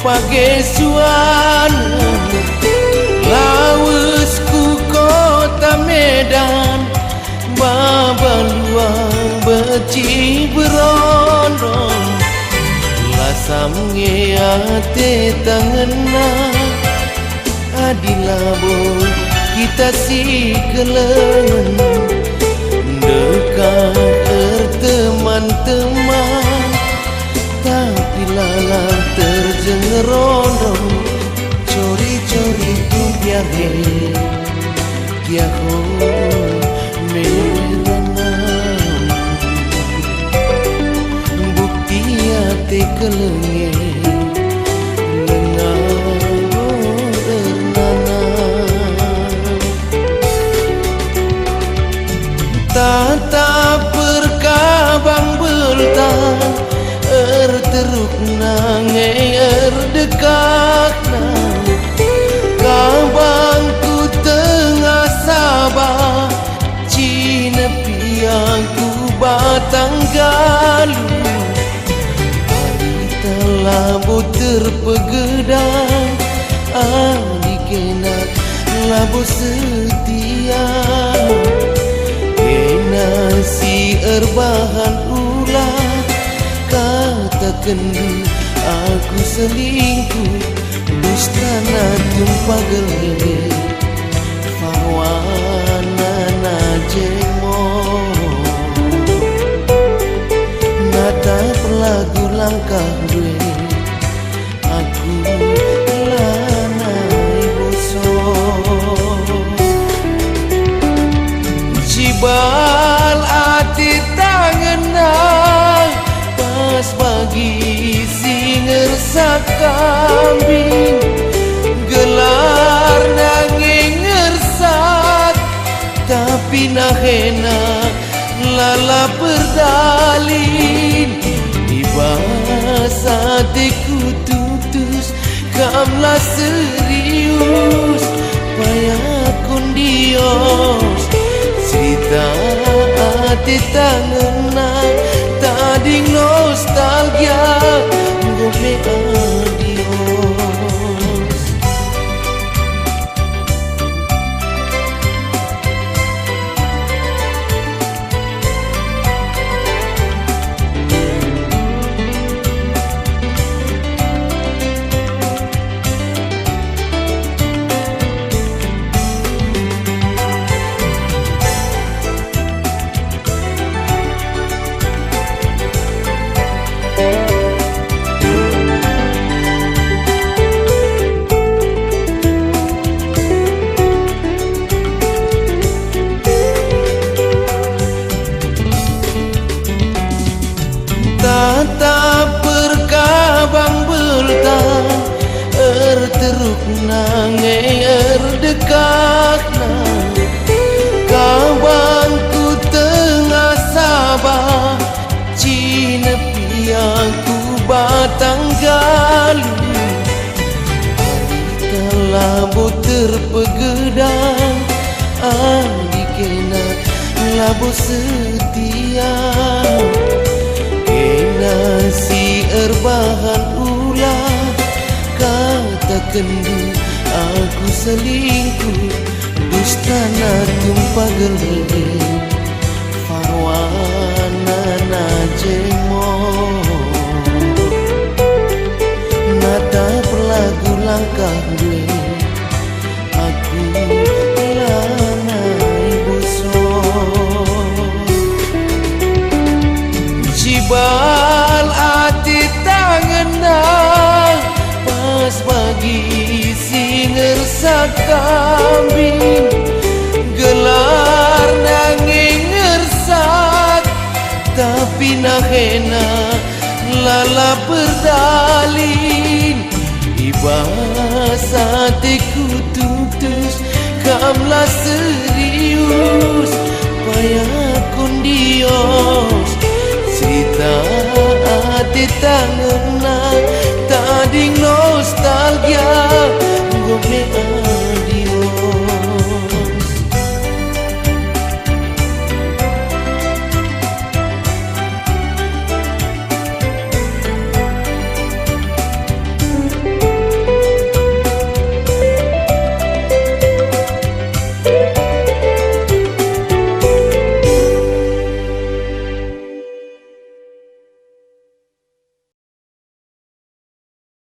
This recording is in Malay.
pagesuan lawesku kota Medan babaluang beci berondong lasamnge ate tangena adilabo kita si kelengen dekat teman-teman tapi lalang terjengerondong cori-cori tu biare kiaho meranam bukti ate kelenge lengah bernanam tata perkabang beltan teruk nange dekat nang kabangku tengah sabah cina piangku batang galu hari labu terpegedang adikenak labu setia kena si erbahan ulah katakan aku selingkuh dustana tumpah gele farwana najemo nata pelagu langkah gue aku lanai boso jibal ati tangenang pas bagi singer sakambing gelar nanging ngersat tapi nahena lala berdalin ibasa teku tutus kamlah serius payah kundios cerita hati tangenang tadi nostalgia gope adios tata perkabang beltan teruk nange dekat nang kabangku tengah sabah cina piangku batang galu hari labu terpegedang adikena labu setia si erbahan ulah katakan aku selingkuh dustana tumpah gele farwana najemo nata pelagu langkah gue aku lanai boso jibal ati tangenang pas bagi singer sakambing gelar nanging ngersat tapi nahena lala berdalin ibasa teku tutus kamlah serius payah kundios cerita hati tangenang tadi nostalgia